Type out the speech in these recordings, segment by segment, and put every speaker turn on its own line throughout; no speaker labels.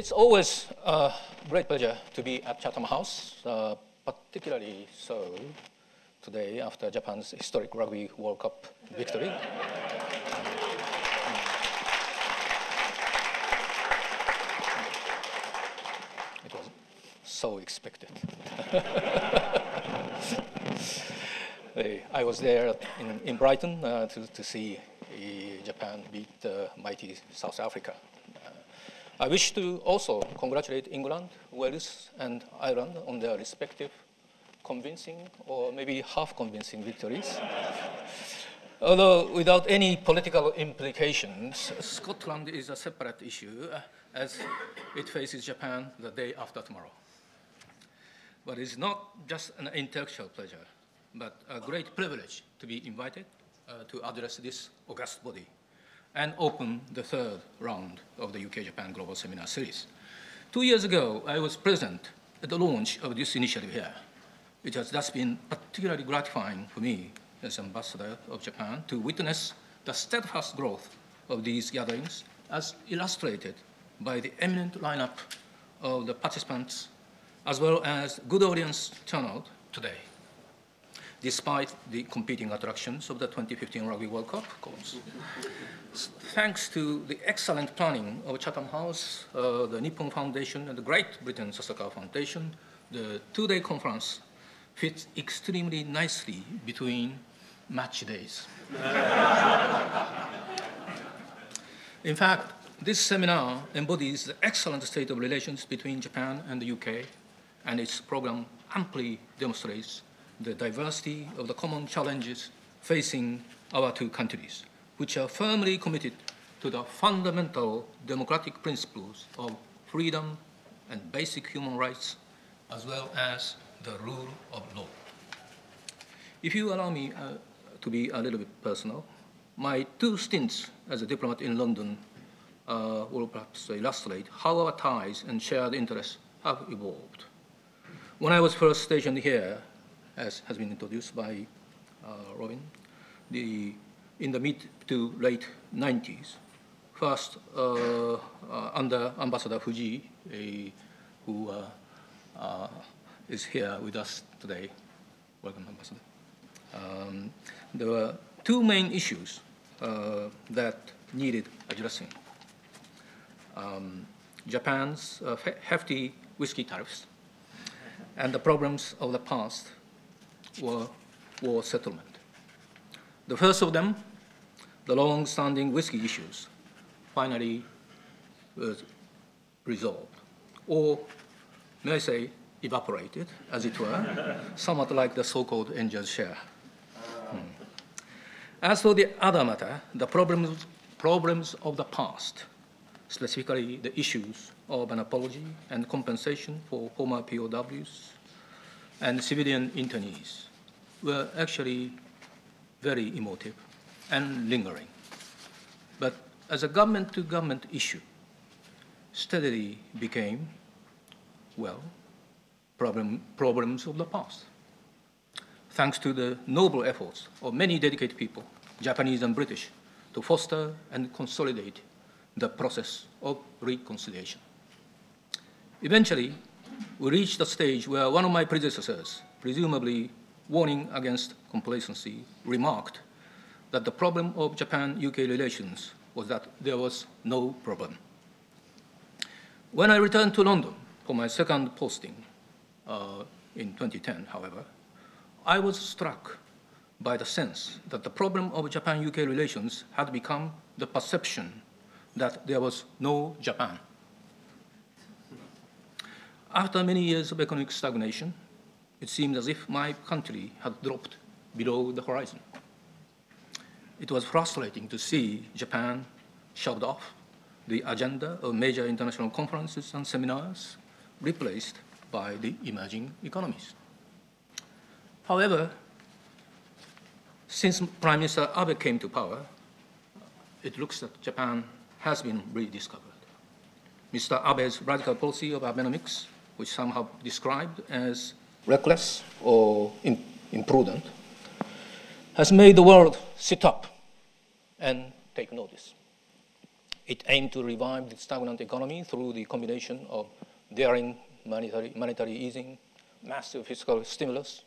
It's always a great pleasure to be at Chatham House, particularly so today after Japan's historic Rugby World Cup victory. It was so expected. I was there in Brighton to see Japan beat mighty South Africa. I wish to also congratulate England, Wales, and Ireland on their respective convincing or maybe half-convincing victories. Although without any political implications, Scotland is a separate issue as it faces Japan the day after tomorrow. But it's not just an intellectual pleasure, but a great privilege to be invited to address this august body and open the third round of the UK-Japan Global Seminar Series. 2 years ago, I was present at the launch of this initiative here. It has thus been particularly gratifying for me as ambassador of Japan to witness the steadfast growth of these gatherings as illustrated by the eminent lineup of the participants as well as good audience turnout today, despite the competing attractions of the 2015 Rugby World Cup, of course. Thanks to the excellent planning of Chatham House, the Nippon Foundation, and the Great Britain Sasakawa Foundation, the two-day conference fits extremely nicely between match days. In fact, this seminar embodies the excellent state of relations between Japan and the UK, and its program amply demonstrates the diversity of the common challenges facing our two countries, which are firmly committed to the fundamental democratic principles of freedom and basic human rights, as well as the rule of law. If you allow me to be a little bit personal, my 2 stints as a diplomat in London will perhaps illustrate how our ties and shared interests have evolved. When I was first stationed here, as has been introduced by Robin, in the mid to late 90s, first under Ambassador Fuji, who is here with us today. Welcome, Ambassador. There were 2 main issues that needed addressing. Japan's hefty whiskey tariffs and the problems of the past were war settlement. The first of them, the long-standing whiskey issues, finally was resolved, or may I say, evaporated, as it were, somewhat like the so-called angel's share. As for the other matter, the problems of the past, specifically the issues of an apology and compensation for former POWs and civilian internees, were actually very emotive and lingering. But as a government-to-government issue, steadily became, well, problems of the past. Thanks to the noble efforts of many dedicated people, Japanese and British, to foster and consolidate the process of reconciliation. Eventually, we reached a stage where one of my predecessors, presumably warning against complacency, remarked that the problem of Japan-UK relations was that there was no problem. When I returned to London for my second posting in 2010, however, I was struck by the sense that the problem of Japan-UK relations had become the perception that there was no Japan. After many years of economic stagnation, it seemed as if my country had dropped below the horizon. It was frustrating to see Japan shoved off the agenda of major international conferences and seminars, replaced by the emerging economies. However, since Prime Minister Abe came to power, it looks that Japan has been rediscovered. Mr. Abe's radical policy of Abenomics, which some have described as reckless or imprudent, has made the world sit up and take notice. It aimed to revive the stagnant economy through the combination of daring monetary easing, massive fiscal stimulus,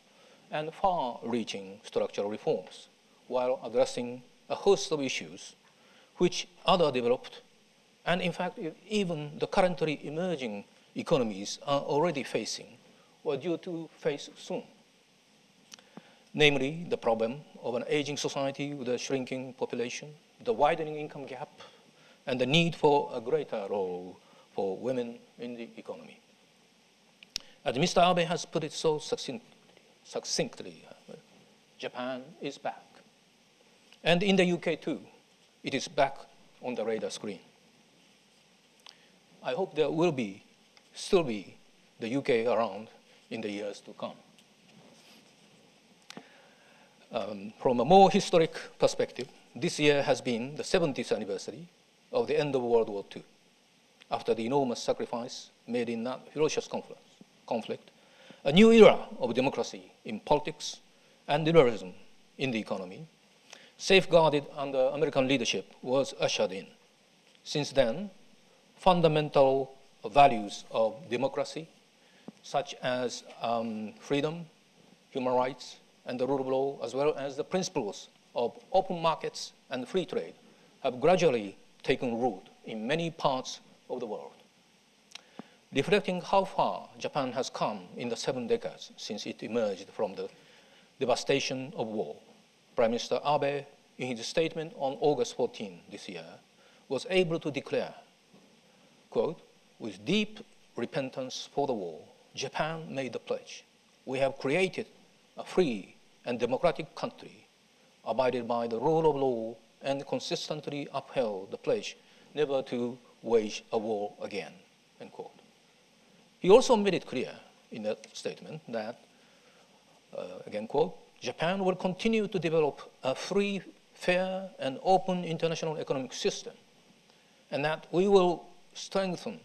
and far-reaching structural reforms, while addressing a host of issues which other developed, and in fact, even the currently emerging economies are already facing or due to face soon. Namely, the problem of an aging society with a shrinking population, the widening income gap, and the need for a greater role for women in the economy. As Mr. Abe has put it so succinctly, Japan is back. And in the UK too, it is back on the radar screen. I hope there will still be the UK around in the years to come. From a more historic perspective, this year has been the 70th anniversary of the end of World War II. After the enormous sacrifice made in that ferocious conflict, a new era of democracy in politics and liberalism in the economy, safeguarded under American leadership, was ushered in. Since then, fundamental values of democracy, such as freedom, human rights, and the rule of law, as well as the principles of open markets and free trade, have gradually taken root in many parts of the world. Reflecting how far Japan has come in the 7 decades since it emerged from the devastation of war, Prime Minister Abe, in his statement on August 14 this year, was able to declare, quote, "With deep repentance for the war, Japan made the pledge. We have created a free and democratic country, abided by the rule of law, and consistently upheld the pledge never to wage a war again," end quote. He also made it clear in that statement that, again quote, "Japan will continue to develop a free, fair, and open international economic system, and that we will strengthen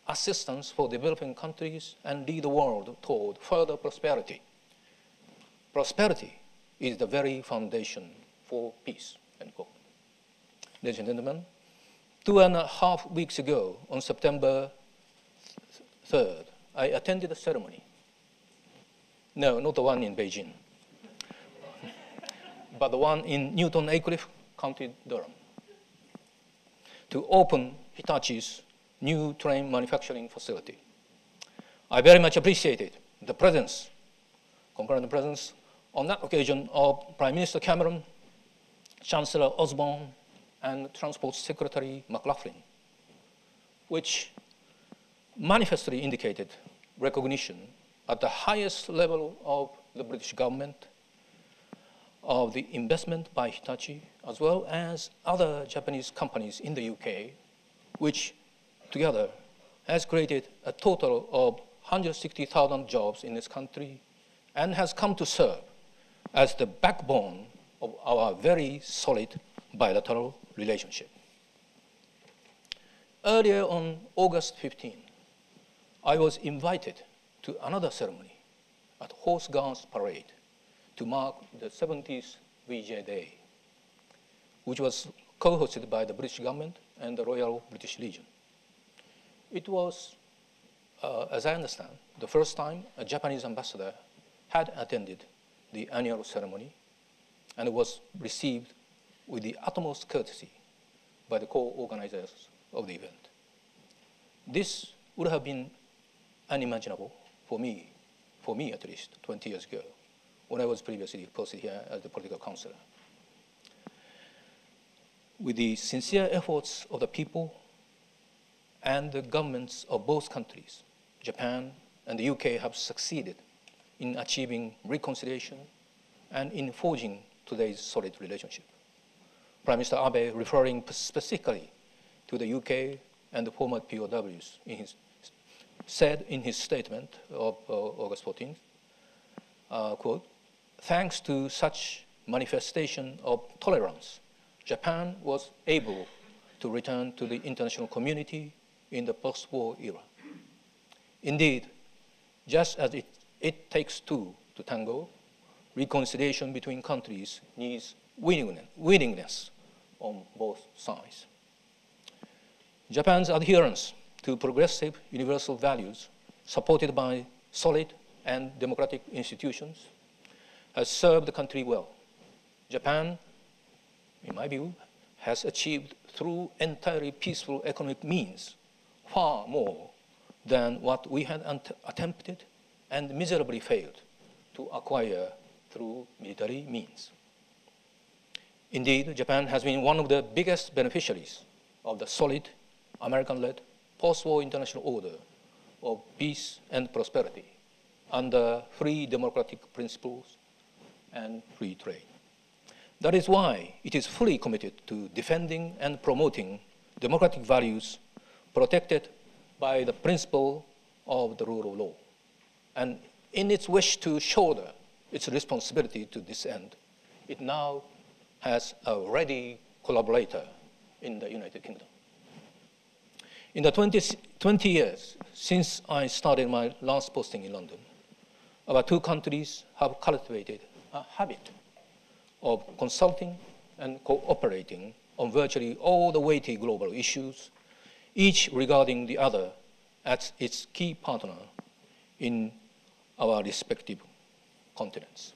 assistance for developing countries and lead the world toward further prosperity. Prosperity is the very foundation for peace," end quote. Ladies and gentlemen, 2.5 weeks ago, on September 3rd, I attended a ceremony. No, not the one in Beijing, but the one in Newton Aycliffe, County Durham, to open Hitachi's new train manufacturing facility. I very much appreciated the presence, concurrent presence, on that occasion of Prime Minister Cameron, Chancellor Osborne, and Transport Secretary McLaughlin, which manifestly indicated recognition at the highest level of the British government of the investment by Hitachi, as well as other Japanese companies in the UK, which together has created a total of 160,000 jobs in this country and has come to serve as the backbone of our very solid bilateral relationship. Earlier on August 15, I was invited to another ceremony at Horse Guards Parade to mark the 70th VJ Day, which was co-hosted by the British government and the Royal British Legion. It was, as I understand, the first time a Japanese ambassador had attended the annual ceremony, and it was received with the utmost courtesy by the co-organizers of the event. This would have been unimaginable for me at least 20 years ago, when I was previously posted here as the political counselor. With the sincere efforts of the people and the governments of both countries, Japan and the UK have succeeded in achieving reconciliation and in forging today's solid relationship. Prime Minister Abe, referring specifically to the UK and the former POWs, said in his statement of August 14th, quote, "Thanks to such manifestation of tolerance, Japan was able to return to the international community in the post-war era. Indeed, just as it takes two to tango, reconciliation between countries needs willingness on both sides." Japan's adherence to progressive universal values, supported by solid and democratic institutions, has served the country well. Japan, in my view, has achieved through entirely peaceful economic means far more than what we had attempted and miserably failed to acquire through military means. Indeed, Japan has been one of the biggest beneficiaries of the solid American-led post-war international order of peace and prosperity under free democratic principles and free trade. That is why it is fully committed to defending and promoting democratic values protected by the principle of the rule of law. And in its wish to shoulder its responsibility to this end, it now has a ready collaborator in the United Kingdom. In the 20 years since I started my last posting in London, our two countries have cultivated a habit of consulting and cooperating on virtually all the weighty global issues, each regarding the other as its key partner in our respective continents.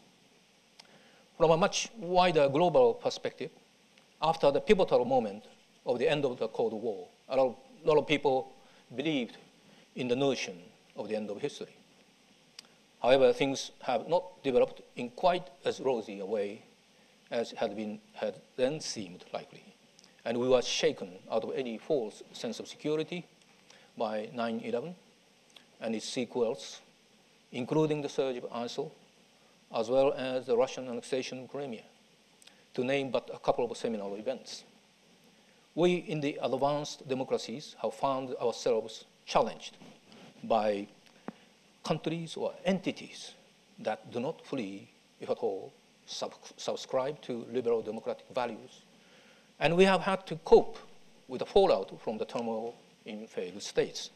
From a much wider global perspective, after the pivotal moment of the end of the Cold War, a lot of people believed in the notion of the end of history. However, things have not developed in quite as rosy a way as had then seemed likely. And we were shaken out of any false sense of security by 9/11 and its sequels, including the surge of ISIL, as well as the Russian annexation of Crimea, to name but a couple of seminal events. We in the advanced democracies have found ourselves challenged by countries or entities that do not fully, if at all, subscribe to liberal democratic values. And we have had to cope with the fallout from the turmoil in failed states.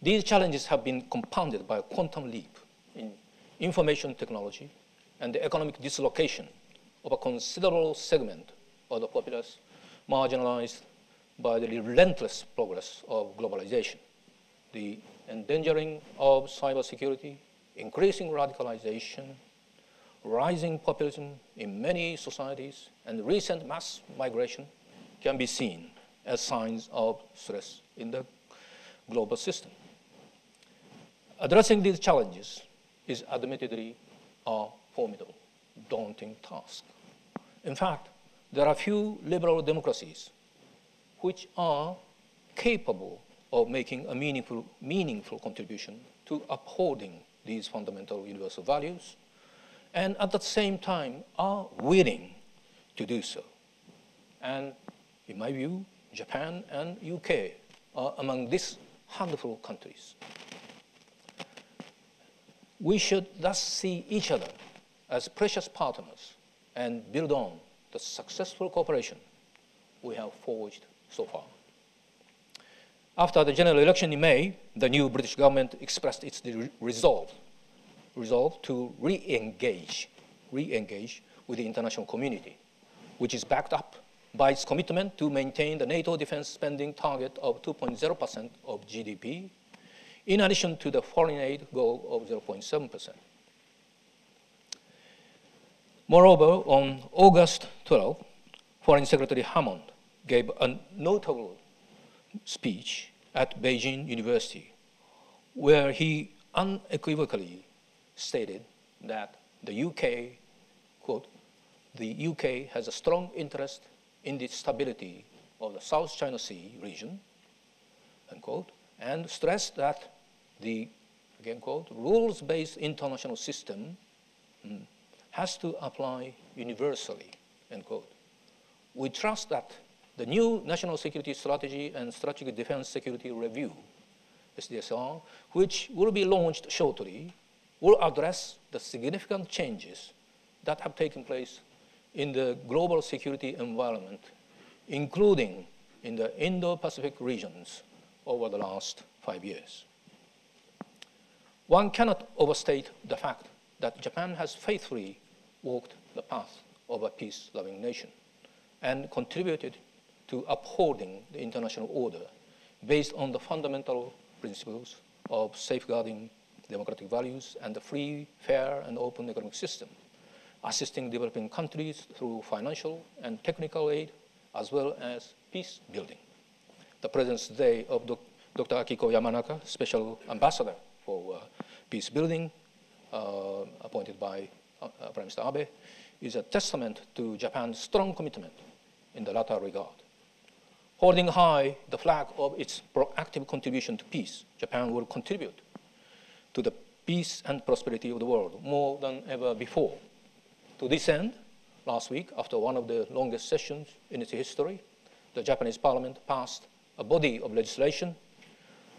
These challenges have been compounded by a quantum leap in information technology and the economic dislocation of a considerable segment of the populace marginalized by the relentless progress of globalization, the endangering of cybersecurity, increasing radicalization, rising populism in many societies, and recent mass migration can be seen as signs of stress in the global system. Addressing these challenges is admittedly a formidable, daunting task. In fact, there are few liberal democracies which are capable of making a meaningful contribution to upholding these fundamental universal values, and at the same time are willing to do so. And in my view, Japan and UK are among these handful of countries. We should thus see each other as precious partners and build on the successful cooperation we have forged so far. After the general election in May, the new British government expressed its resolve to re-engage with the international community, which is backed up by its commitment to maintain the NATO defense spending target of 2.0% of GDP, in addition to the foreign aid goal of 0.7%. Moreover, on August 12, Foreign Secretary Hammond gave a notable speech at Beijing University, where he unequivocally stated that the UK, quote, the UK has a strong interest in the stability of the South China Sea region, unquote, and stressed that the, again, quote, rules-based international system has to apply universally, end quote. We trust that the new National Security Strategy and Strategic Defense Security Review, SDSR, which will be launched shortly, will address the significant changes that have taken place in the global security environment, including in the Indo-Pacific regions over the last 5 years. One cannot overstate the fact that Japan has faithfully walked the path of a peace-loving nation and contributed to upholding the international order based on the fundamental principles of safeguarding democratic values and the free, fair, and open economic system, assisting developing countries through financial and technical aid, as well as peace building. The presence today of Dr. Akiko Yamanaka, Special Ambassador for Peace Building, appointed by Prime Minister Abe, is a testament to Japan's strong commitment in the latter regard. Holding high the flag of its proactive contribution to peace, Japan will contribute to the peace and prosperity of the world more than ever before. To this end, last week, after one of the longest sessions in its history, the Japanese Parliament passed a body of legislation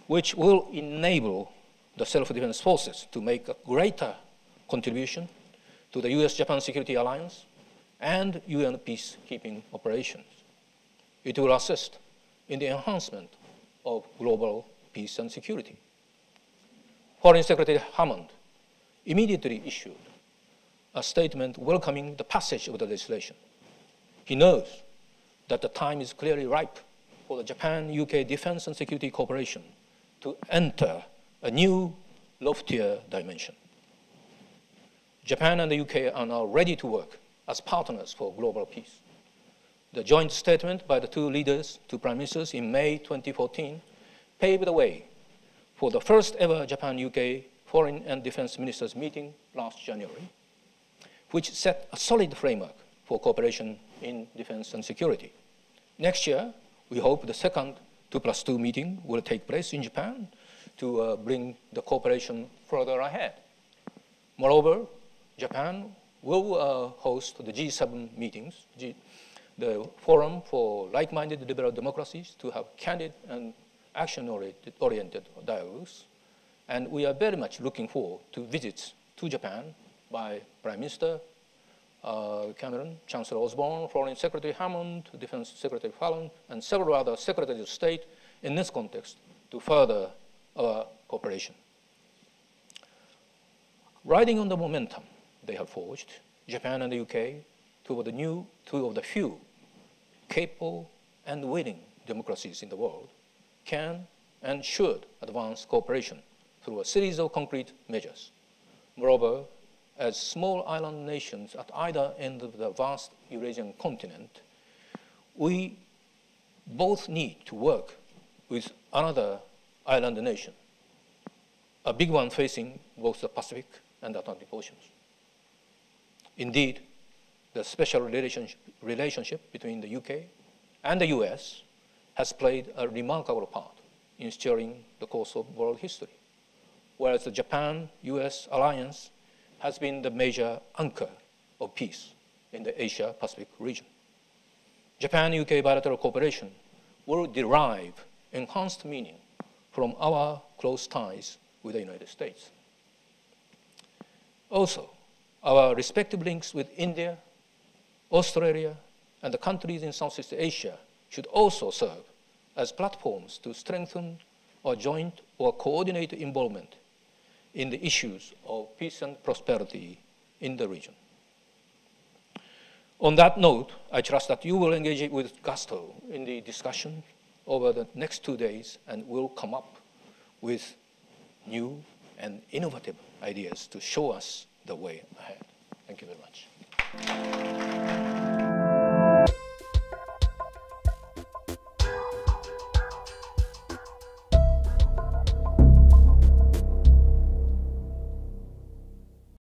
which will enable the self-defense forces to make a greater contribution to the US-Japan Security Alliance and UN peacekeeping operations. It will assist in the enhancement of global peace and security. Foreign Secretary Hammond immediately issued a statement welcoming the passage of the legislation. He knows that the time is clearly ripe for the Japan-UK defense and security cooperation to enter a new, loftier dimension. Japan and the UK are now ready to work as partners for global peace. The joint statement by the two leaders, two prime ministers, in May 2014 paved the way for the first ever Japan-UK foreign and defense ministers meeting last January, which set a solid framework for cooperation in defense and security. Next year, we hope the second 2+2 meeting will take place in Japan to bring the cooperation further ahead. Moreover, Japan will host the G7 meetings, the forum for like-minded liberal democracies to have candid and action-oriented dialogues. And we are very much looking forward to visits to Japan by Prime Minister Cameron, Chancellor Osborne, Foreign Secretary Hammond, Defense Secretary Fallon, and several other Secretaries of State in this context to further our cooperation. Riding on the momentum they have forged, Japan and the UK, two of the few capable and willing democracies in the world, can and should advance cooperation through a series of concrete measures. Moreover, as small island nations at either end of the vast Eurasian continent, we both need to work with another island nation, a big one facing both the Pacific and Atlantic Oceans. Indeed, the special relationship between the UK and the US has played a remarkable part in steering the course of world history, whereas the Japan-US alliance has been the major anchor of peace in the Asia-Pacific region. Japan-UK bilateral cooperation will derive enhanced meaning from our close ties with the United States. Also, our respective links with India, Australia, and the countries in Southeast Asia should also serve as platforms to strengthen our joint or coordinated involvement in the issues of peace and prosperity in the region. On that note, I trust that you will engage with gusto in the discussion over the next 2 days and will come up with new and innovative ideas to show us the way ahead. Thank you very much.